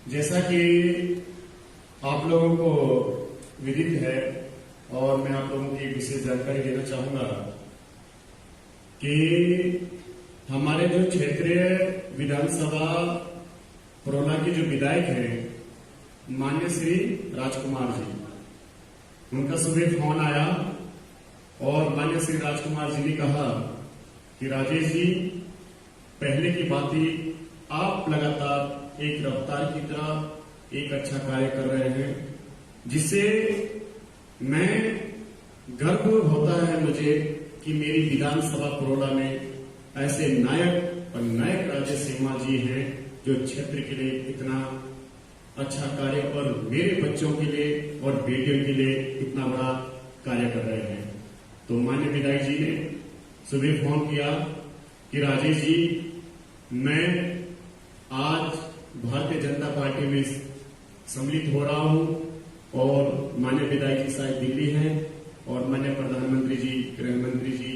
जैसा कि आप लोगों को विदित है और मैं आप लोगों की विशेष जानकारी देना चाहूंगा कि हमारे जो क्षेत्रीय विधानसभा परोला के जो विधायक हैं माननीय श्री राजकुमार जी, उनका सुबह फोन आया और माननीय श्री राजकुमार जी ने कहा कि राजेश जी, पहले की बात ही आप लगातार एक रफ्तार की तरह एक अच्छा कार्य कर रहे हैं, जिससे मैं गर्व होता है मुझे कि मेरी विधानसभा परोला में ऐसे नायक और नायक राजेश सिम्हा जी हैं जो क्षेत्र के लिए इतना अच्छा कार्य और मेरे बच्चों के लिए और बेटियों के लिए इतना बड़ा कार्य कर रहे हैं। तो माननीय विधायक जी ने सुबह फोन किया कि राजेश जी, मैं आज भारतीय जनता पार्टी में सम्मिलित हो रहा हूं और माननीय विधायक जी शायद दिल्ली हैं और माननीय प्रधानमंत्री जी, गृह मंत्री जी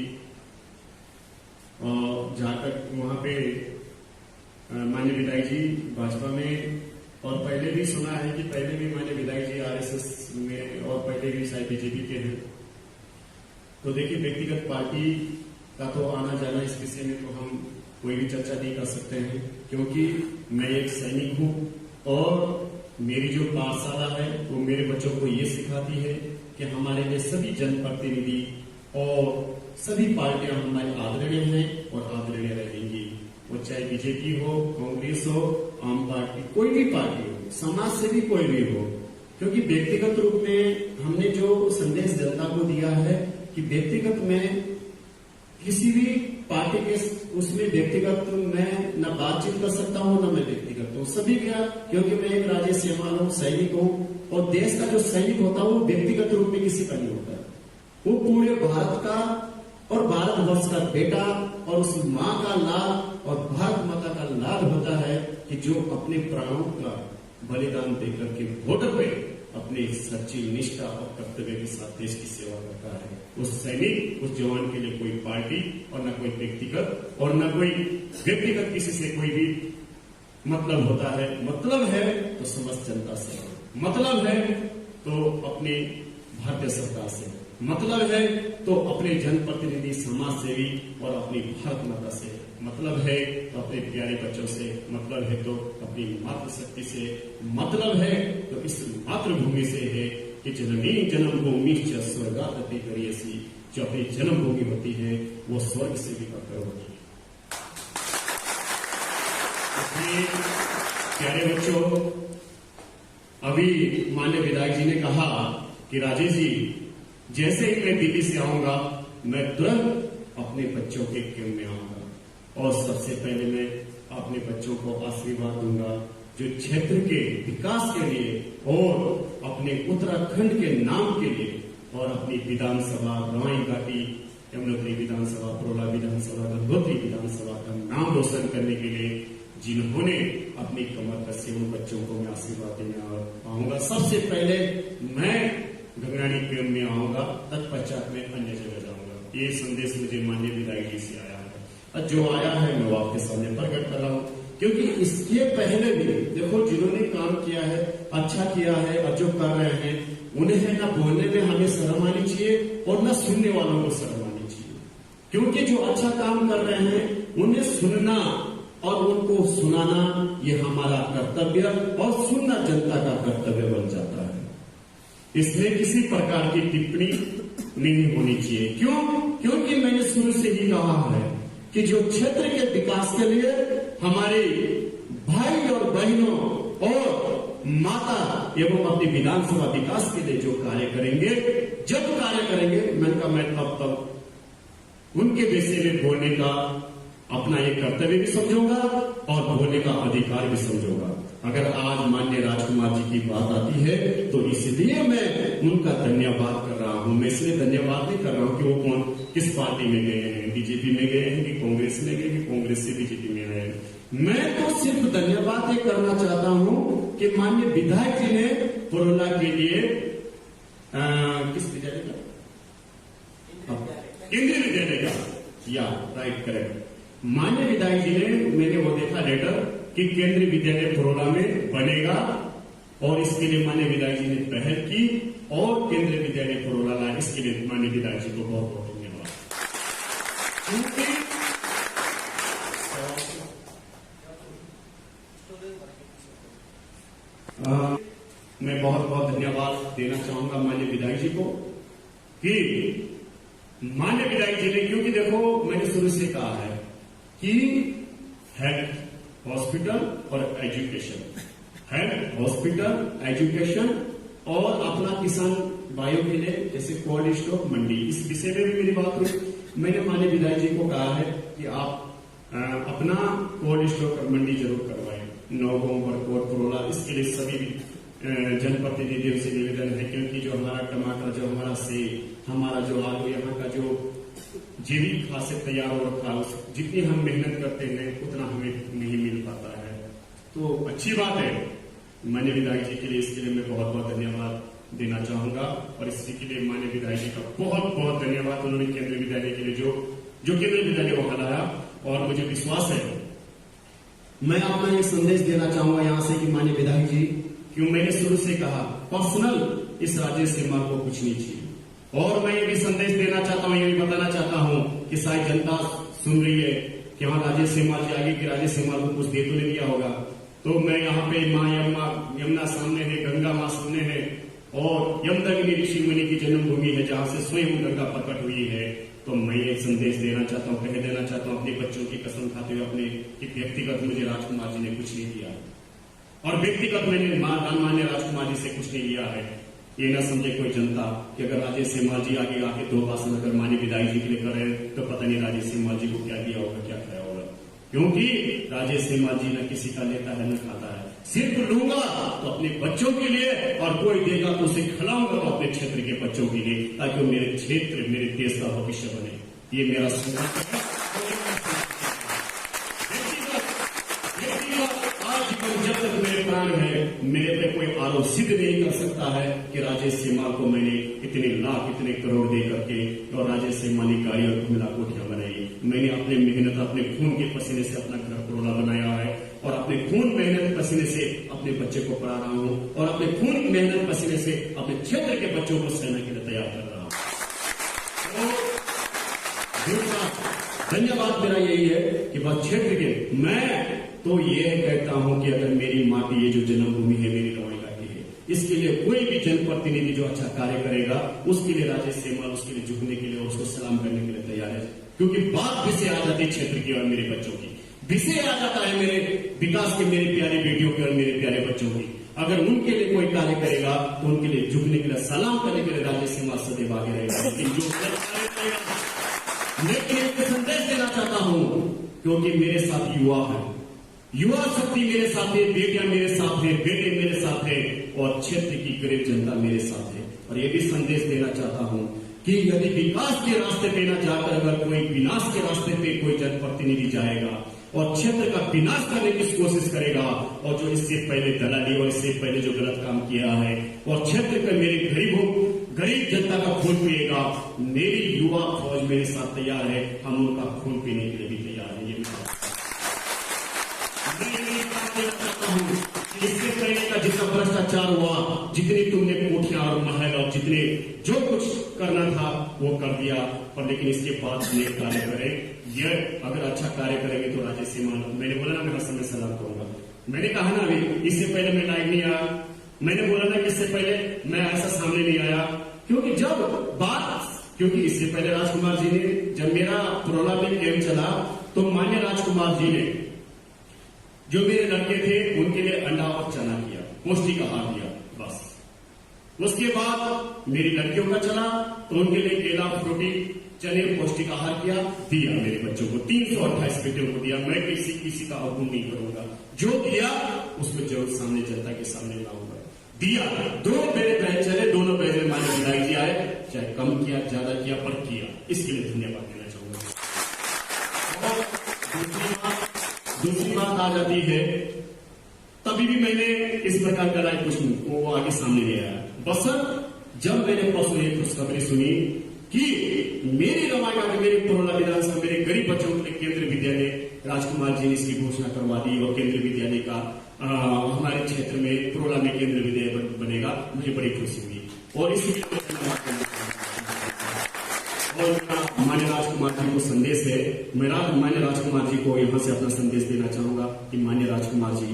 जाकर वहां पे माननीय विधायक जी भाजपा में, और पहले भी सुना है कि पहले भी माननीय विधायक जी आरएसएस में और पहले भी शायद बीजेपी के हैं। तो देखिए, व्यक्तिगत पार्टी का तो आना जाना इस विषय में तो हम कोई भी चर्चा नहीं कर सकते हैं, क्योंकि मैं एक सैनिक हूं और मेरी जो पाठशाला है वो मेरे बच्चों को ये सिखाती है कि हमारे लिए सभी जनप्रतिनिधि और सभी पार्टियां हमारे आदरणीय हैं और आदरणीय रहेंगी। वो चाहे बीजेपी हो, कांग्रेस हो, आम पार्टी, कोई भी पार्टी हो, समाज से भी कोई भी हो, क्योंकि व्यक्तिगत रूप में हमने जो संदेश जनता को दिया है कि व्यक्तिगत में किसी भी पार्टी के उसमें व्यक्तिगत मैं न बातचीत कर सकता हूं न मैं व्यक्तिगत हूं, सभी क्या, क्योंकि मैं एक राजेश सिम्हा हूं, सैनिक हूं, और देश का जो सैनिक होता है वो व्यक्तिगत रूप में किसी का नहीं होता, वो पूरे भारत का और भारतवर्ष का बेटा और उस मां का लाभ और भारत माता का लाभ होता है कि जो अपने प्राणों का बलिदान देकर के वोटर पे अपनी सच्ची निष्ठा और कर्तव्य के साथ देश की सेवा करता है। उस सैनिक, उस जवान के लिए कोई पार्टी और न कोई व्यक्तिगत और न कोई व्यक्तिगत किसी से कोई भी मतलब होता है। मतलब है तो समस्त जनता से, मतलब है तो अपनी भारतीय सरकार से, मतलब है तो अपने जनप्रतिनिधि समाज सेवी और अपनी भारत माता से, मतलब है तो अपने प्यारे बच्चों से, मतलब है तो अपनी मातृशक्ति से, मतलब है तो इस मातृभूमि से है कि जननी जन्मभूमि स्वर्गादपि करियसी, जो अपनी जन्मभूमि होती है वो स्वर्ग से भी बढ़कर होती है। प्यारे बच्चों, अभी माननीय विधायक जी ने कहा कि राजेश जी, जैसे ही मैं दिल्ली से आऊंगा मैं तुरंत अपने बच्चों के कैंप में आऊंगा और सबसे पहले मैं अपने बच्चों को आशीर्वाद दूंगा जो क्षेत्र के विकास के लिए और अपने उत्तराखंड के नाम के लिए और अपनी विधानसभा रवाई घाटी, यमुनोत्री विधानसभा, परोला विधानसभा, गंगोत्री विधानसभा का नाम रोशन करने के लिए जिन्होंने अपनी कमर कसी उन बच्चों को मैं आशीर्वाद देने आऊंगा। सबसे पहले मैं गंगानी कैंप में आऊंगा, तत्पश्चात में अन्य जगह जाऊंगा। ये संदेश मुझे माननीय विधायक जी से आया है और जो आया है मैं वो आपके सामने प्रकट कर रहा हूं, क्योंकि इसके पहले भी देखो जिन्होंने काम किया है, अच्छा किया है और जो कर रहे हैं उन्हें न बोलने में हमें शर्म आनी चाहिए और न सुनने वालों को शर्म आनी चाहिए, क्योंकि जो अच्छा काम कर रहे हैं उन्हें सुनना और उनको सुनाना ये हमारा कर्तव्य और सुनना जनता का कर्तव्य बन जाता है। इसमें किसी प्रकार की टिप्पणी नहीं होनी चाहिए। क्यों? क्योंकि मैंने शुरू से ही कहा है कि जो क्षेत्र के विकास के लिए हमारे भाई और बहनों और माता एवं अपनी विधानसभा विकास के लिए जो कार्य करेंगे, जब कार्य करेंगे, मैं तब उनके विषय में बोलने का अपना एक कर्तव्य भी समझूंगा और बोलने का अधिकार भी समझूंगा। अगर आज माननीय राजकुमार जी की बात आती है तो इसलिए मैं उनका धन्यवाद कर रहा हूं। मैं इसलिए धन्यवाद नहीं कर रहा हूं कि वो कौन किस पार्टी में गए हैं, बीजेपी में गए हैं कि कांग्रेस में गए, कि कांग्रेस से बीजेपी में आए। मैं तो सिर्फ धन्यवाद ये करना चाहता हूं कि माननीय विधायक जी ने परोला के लिए किस विद्यालय का, केंद्रीय विद्यालय का, या राइट करेक्ट, माननीय विधायक जी ने, मैंने वो देखा लेटर कि केंद्रीय विद्यालय फरोला में बनेगा और इसके लिए माननीय विधायक जी ने पहल की और केंद्रीय विद्यालय फरोला लाए। इसके लिए माननीय विधायक जी को बहुत बहुत धन्यवाद। मैं बहुत बहुत धन्यवाद देना चाहूंगा माननीय विधायक जी को कि माननीय विधायक जी ने, क्योंकि देखो मैंने शुरू से कहा है कि हेल्थ हॉस्पिटल और एजुकेशन, हेल्थ हॉस्पिटल एजुकेशन और अपना किसान भाइयों के लिए जैसे कोल्ड स्टोर मंडी, इस विषय में भी मेरी बात हुई। मैंने माननीय विधायक जी को कहा है कि आप अपना कोल्ड स्टोर मंडी जरूर करवाएं, नौगांव, बरकोट, फरोला। इसके लिए सभी जनप्रतिनिधियों से निवेदन है, क्योंकि जो हमारा टमाटर, जो हमारा सेब, हमारा जो आलू, यहाँ का जो जैविक खाद से तैयार हो रखा है, जितनी हम मेहनत करते हैं उतना हमें नहीं मिल पाता है। तो अच्छी बात है माननीय विधायक जी के लिए, इसके लिए मैं बहुत बहुत धन्यवाद देना चाहूंगा। और इसी के लिए माननीय विधायक जी का बहुत बहुत धन्यवाद। उन्होंने केंद्रीय विद्यालय के लिए जो केंद्रीय विद्यालय वहां लाया, और मुझे विश्वास है, मैं अपना ये संदेश देना चाहूंगा यहां से कि माननीय विधायक जी, क्यों मैंने शुरू से कहा पर्सनल इस राजेश सेमवाल को कुछ नहीं चाहिए। और मैं ये भी संदेश देना चाहता हूं, ये भी बताना चाहता हूं कि शायद जनता सुन रही है कि वहां राजेश सेमवाल जी आगे, कि राजेश सेमवाल को कुछ दे तो नहीं दिया होगा। तो मैं यहाँ पे माँ यमुना सामने है, गंगा माँ सामने है, और यमदग्नि ऋषि मुनि की जन्मभूमि है जहां से स्वयं गंगा प्रकट हुई है। तो मैं एक संदेश देना चाहता हूँ, कह देना चाहता हूँ अपने बच्चों की कसम खाते हुए, अपने व्यक्तिगत मुझे राजकुमार जी ने कुछ नहीं दिया, और व्यक्तिगत मैंने मान्य राजकुमार जी से कुछ नहीं लिया है। ये ना समझे कोई जनता कि अगर राजेश सेमवाल जी आगे आके दो भाषण अगर माननीय विधायक जी के लिए कर रहे हैं तो पता नहीं राजेश सेमवाल जी को क्या दिया होगा, क्या खाया होगा। क्योंकि राजेश सेमवाल जी न किसी का लेता है न खाता है। सिर्फ लूंगा तो अपने बच्चों के लिए, और कोई देगा तो उसे खिलाऊंगा तो अपने क्षेत्र के बच्चों के लिए, ताकि वो मेरे क्षेत्र, मेरे देश का भविष्य बने। ये मेरा संकल्प है। जब तक मेरे प्राण है, मेरे पे कोई आरोप सिद्ध नहीं कर सकता है कि राजेश सेमवाल को मैंने इतने लाख, इतने करोड़ दे करके, और राजेश सेमवाल ने गाड़ी और कुमिला कोठियां बनाई। मैंने अपने मेहनत, अपने खून के पसीने से अपना घर फरोला बनाया है, और अपने खून मेहनत पसीने से अपने बच्चे को पढ़ा रहा हूं, और अपने खून मेहनत पसीने से अपने क्षेत्र के बच्चों को सेना के लिए तैयार कर रहा हूं। धन्यवाद मेरा यही है कि बस क्षेत्र के, मैं तो ये कहता हूं कि अगर मेरी माटी, ये जो जन्मभूमि है मेरी लवणिका की है, इसके लिए कोई भी जनप्रतिनिधि जो अच्छा कार्य करेगा, उसके लिए राजेश सेमवाल उसके लिए झुकने के लिए, उसको सलाम करने के लिए तैयार है। क्योंकि बात विषय आ जाती है क्षेत्र की और मेरे बच्चों की, विषय आ जाता है मेरे विकास के, मेरे प्यारे बेटियों के और मेरे प्यारे बच्चों की। अगर उनके लिए कोई कार्य करेगा तो उनके लिए झुकने के लिए, सलाम करने के लिए राजेश सेमवाल सदैव आगे रहेगा। लेकिन जो लेकिन एक संदेश देना चाहता हूं, क्योंकि मेरे साथ युवा है, युवा शक्ति मेरे साथ है, बेटियां मेरे साथ है, बेटे मेरे साथ है, और क्षेत्र की गरीब जनता मेरे साथ है। और ये भी संदेश देना चाहता हूं कि यदि विकास के रास्ते पे न जाकर अगर कोई विनाश के रास्ते पे कोई जनप्रतिनिधि जाएगा और क्षेत्र का विनाश करने की कोशिश करेगा, और जो इससे पहले दलाली और इससे पहले जो गलत काम किया है, और क्षेत्र के मेरे गरीब जनता का खून पिएगा, मेरी युवा फौज मेरे साथ तैयार है, हम उनका खून पीने के लिए भी तैयार है। ये इससे पहले का जितना भ्रष्टाचार हुआ, जितनी तुमने कोठियां और महल और जितने जो कुछ करना था वो कर दिया, पर लेकिन इसके बाद नेक कार्य करें। ये अगर अच्छा कार्य करेंगे तो राजेश सेमवाल, मैंने बोला ना मैं हर समय सलाम करूंगा। मैंने कहा ना अभी, इससे पहले मैं लाइव नहीं आया, मैंने बोला ना कि इससे पहले मैं ऐसा सामने नहीं आया, क्योंकि जब बात, क्योंकि इससे पहले राजकुमार जी ने, जब मेरा फरोला में कैंप चला, तो मान्य राजकुमार जी ने जो मेरे लड़के थे उनके लिए अंडा और चना किया, पौष्टिक आहार दिया, बस। उसके बाद मेरी लड़कियों का चला तो उनके लिए केला, फ्रूटी, चने, पौष्टिक आहार किया, दिया मेरे बच्चों को, 328 बेटियों को दिया। मैं किसी का हुक्म नहीं करूंगा, जो दिया उसको जरूर सामने, जनता के सामने लाऊंगा। दिया, दो मेरे बहन चले, दोनों बहन माननीय विधायक जी आए, चाहे कम किया, ज्यादा किया, पर किया, इसके लिए धन्यवाद देना चाहूंगा। दूसरी बात आ जाती है, तभी भी मैंने इस प्रकार का कुछ वो आगे सामने नहीं आया। बस जब मैंने परसों एक खुशखबरी सुनी कि मेरी रमाई मेरे पुरोला विधानसभा मेरे गरीब बच्चों के लिए केंद्रीय विद्यालय राजकुमार जी ने इसकी घोषणा करवा दी और केंद्रीय विद्यालय का हमारे क्षेत्र में पुरोला में केंद्रीय विद्यालय बनेगा। मुझे बड़ी खुशी हुई और इसी और मान्य राजकुमार जी को संदेश है, मेरा मान्य राजकुमार जी को यहाँ से अपना संदेश देना चाहूंगा कि मान्य राजकुमार जी,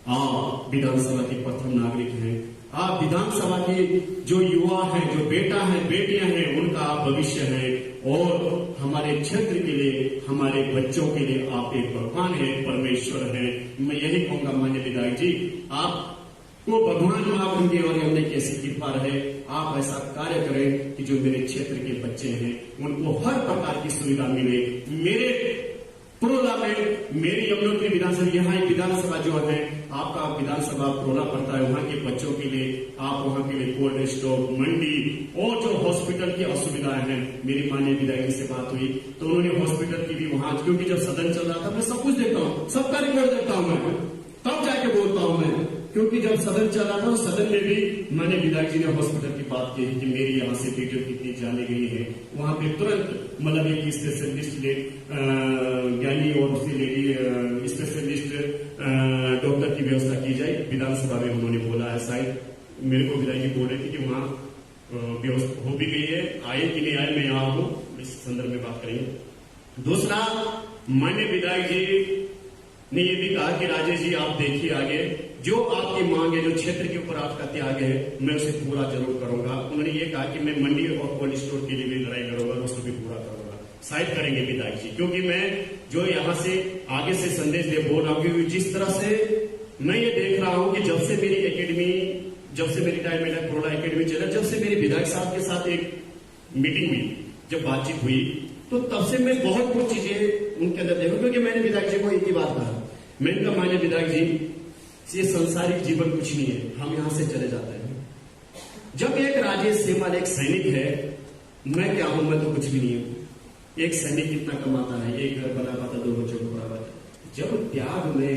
आप विधानसभा के प्रथम नागरिक हैं। आप विधानसभा के जो युवा हैं, जो बेटा हैं, बेटियां हैं, उनका आप भविष्य हैं और हमारे क्षेत्र के लिए, हमारे बच्चों के लिए आप एक भगवान है, परमेश्वर है। मैं यही कहूंगा मान्य विधायक जी, आप को भगवान माफ उनके और हमने कैसी कृपा रहे, आप ऐसा कार्य करें कि जो मेरे क्षेत्र के बच्चे हैं उनको हर प्रकार की सुविधा मिले। मेरे पुरोला में मेरी यमुनोत्री विधानसभा, यहाँ एक विधानसभा जो है आपका विधानसभा पुरोला पड़ता है, वहाँ के बच्चों के लिए आप वहाँ के लिए कोल्ड स्टोर, मंडी और जो हॉस्पिटल की असुविधाएं हैं, मेरी माननीय विधायक से बात हुई तो उन्होंने हॉस्पिटल की भी वहां, क्योंकि जब सदन चल रहा था मैं सब कुछ देखता हूँ, सबका रिकॉर्ड देखता हूँ मैं, तब जाके बोलता हूँ मैं, क्योंकि जब सदन चला था सदन में भी मैंने विधायक जी ने हॉस्पिटल की बात की कि मेरी यहाँ से वीडियो कितनी जाने गई है, वहां पे तुरंत मतलब एक स्पेशलिस्ट ज्ञानी और उसकी लेडी स्पेशलिस्ट डॉक्टर की व्यवस्था की जाए। विधानसभा में उन्होंने बोला है, शायद मेरे को विधायक जी बोल रहे थे कि वहाँ व्यवस्था हो भी गई है, आए कि नहीं आए मैं यहाँ हूँ, इस संदर्भ में बात करेंगे। दूसरा, माननीय विधायक जी ने ये भी कहा कि राजेश जी आप देखिए आगे जो आपकी मांग है, जो क्षेत्र के ऊपर आपका त्याग है, मैं उसे पूरा जरूर करूंगा। उन्होंने ये कहा कि मैं मंडी और कोल्ड स्टोर के लिए भी लड़ाई लड़ूंगा, उसको भी पूरा करूंगा। शायद करेंगे विधायक जी, क्योंकि मैं जो यहाँ से आगे से संदेश दे बोल रहा हूँ, क्योंकि जिस तरह से मैं ये देख रहा हूँ कि जब से मेरी एकेडमी, जब से मेरी रिटायरमेंट है, पुरोला एकेडमी चला, जब से मेरे विधायक साहब के साथ एक मीटिंग हुई, जब बातचीत हुई, तो तब से मैं बहुत कुछ चीजें उनके अंदर देखा। क्योंकि मैंने विधायक जी को एक ही बात कहा, मैंने कहा मान्य विधायक जी, ये संसारिक जीवन कुछ नहीं है, हम यहां से चले जाते हैं। जब एक राजेश सेमल एक सैनिक है, मैं क्या हूं, मैं तो कुछ भी नहीं हूं। एक सैनिक कितना कमाता है, एक घर बना पाता, 2 बच्चों को पढ़ा पाता। जब त्याग ने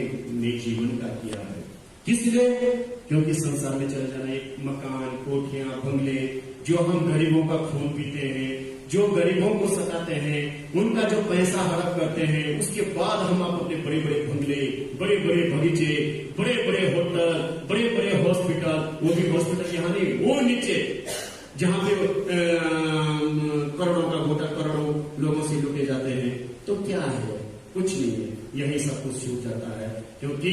जीवन का किया है, किस लिए? क्योंकि संसार में चले जाना, एक मकान, कोठियां, बंगले, जो हम गरीबों का खून पीते हैं, जो गरीबों को सताते हैं, उनका जो पैसा हड़प करते हैं, उसके बाद हम अपने बड़े बड़े बंगले, बड़े बड़े बगीचे, बड़े बड़े होटल, बड़े बड़े हॉस्पिटल, वो भी हॉस्पिटल यहाँ नहीं, वो नीचे जहाँ पे करोड़ों का घोटा, करोड़ों लोगों से लुटे जाते हैं, तो क्या है? कुछ नहीं है। यही सब कुछ छूट जाता है, क्योंकि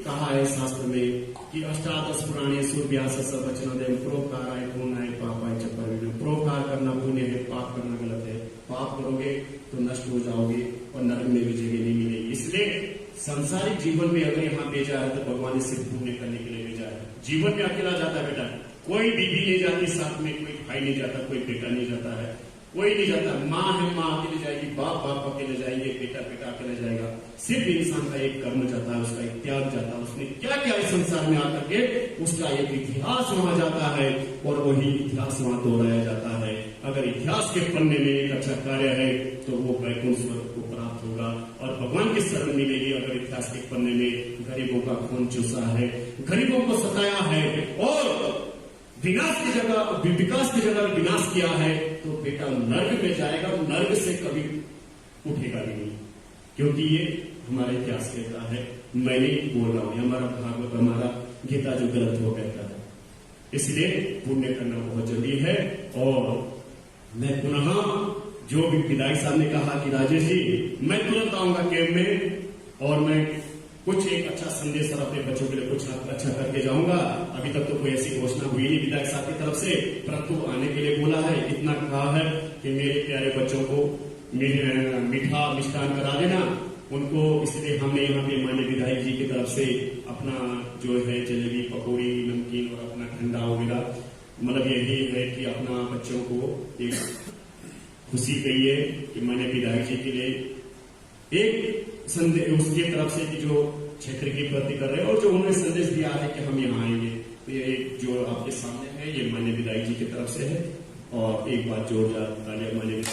कहा है शास्त्र में कि अष्टादश पुराणे सूर्यास सब वचनोदय प्रोकाराय पुण्याय पापाय च परिणय। प्रोकार करना पुण्य है, पाप करना गलत है। पाप करोगे तो नष्ट हो जाओगे और नरक में भी जगह नहीं मिलेगी। इसलिए सांसारिक जीवन में अगर यहाँ भेजा है तो भगवान ने सिर्फ पुण्य करने के लिए भेजा है। जीवन में अकेला जाता है बेटा, कोई बीबी नहीं जाती साथ में, कोई भाई नहीं जाता, कोई बेटा नहीं जाता है, कोई नहीं जाता। माँ है, माँ अकेले जाएगी, बाप बाप अकेले जाएंगे, बेटा बेटा अकेले जाएगा। सिर्फ इंसान का एक कर्म जाता है, उसका एक त्याग जाता है, उसने क्या क्या इस संसार में आकर के उसका एक इतिहास वहां जाता है और वही इतिहास वहां दोहराया जाता है। अगर इतिहास के पन्ने में एक अच्छा कार्य है तो वो वैकुंठ स्वर्ग को प्राप्त होगा और भगवान की शरण मिलेगी। अगर इतिहास के पन्ने में गरीबों का खून चूसा है, गरीबों को सताया है और विनाश की जगह विकास की जगह विनाश किया है, तो बेटा नर्क में जाएगा, नर्क से कभी उठेगा भी नहीं, क्योंकि ये हमारे इतिहास कहता है। मैं नहीं बोल रहा हूं, हमारा भागवत, हमारा गीता जो ग्रंथ वो कहता है। इसलिए पुण्य करना बहुत जरूरी है। और मैं पुनः जो भी विधायक साहब ने कहा कि राजेश जी मैं तुरंत आऊंगा कैंप में और मैं कुछ एक अच्छा संदेश और अपने बच्चों के लिए कुछ अच्छा करके जाऊंगा। अभी तक तो कोई ऐसी घोषणा हुई नहीं विधायक साहब की तरफ से, परंतु आने के लिए बोला है। इतना कहा है कि मेरे प्यारे बच्चों को मेरे मीठा मिष्ठान करा देना उनको। इसलिए हमने यहाँ पे माननीय विधायक जी की तरफ से अपना जो है जलेबी, पकौड़ी, नमकीन और अपना ठंडा वगैरह, मतलब यही है कि अपना बच्चों को एक खुशी कही है कि माननीय विधायक जी के लिए एक संदेश उसकी तरफ से कि जो क्षेत्र की प्रति कर रहे हैं और जो उन्होंने संदेश दिया है कि हम यहाँ आएंगे, तो ये जो आपके सामने है ये माननीय विधायक जी की तरफ से है। और एक बात जोरदार तालियां माननीय